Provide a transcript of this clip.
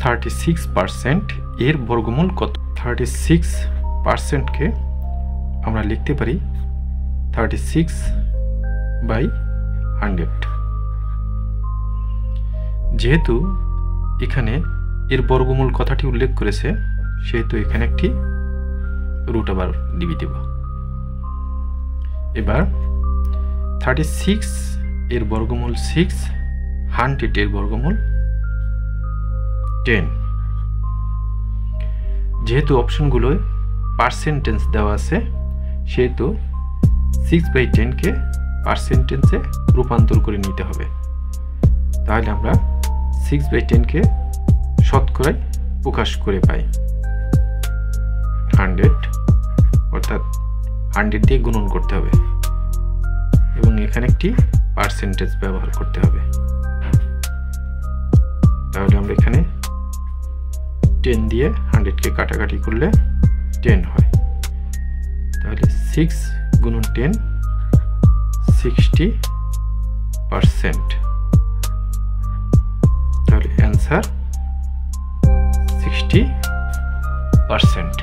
36% এর বর্গমূল কত? 36%কে আমরা লিখতে পারি 36/100। যেহেতু এখানে এর বর্গমূল কথাটি উল্লেখ করেছে, সেহেতু এখানে একটি রুট আবার ডিবি দেব। এবার 36 এর বর্গমূল 6, 100 এর বর্গমূল 10। যেহেতু অপশনগুলোয় পার্সেন্টেজ দেওয়া আছে, সেহেতু 6/10কে পার্সেন্টেজে রূপান্তর করে নিতে হবে। তাহলে আমরা 6/10কে শতকরায় প্রকাশ করে পাই 100, অর্থাৎ 100 দিয়ে গুণন করতে হবে এবং এখানে একটি পার্সেন্টেজ ব্যবহার করতে হবে। তাহলে আমরা এখানে 10 দিয়ে 100কে কাটাকাটি করলে 10 হয়। তাহলে 6 গুণন 10 60%। তাহলে অ্যান্সার 60%।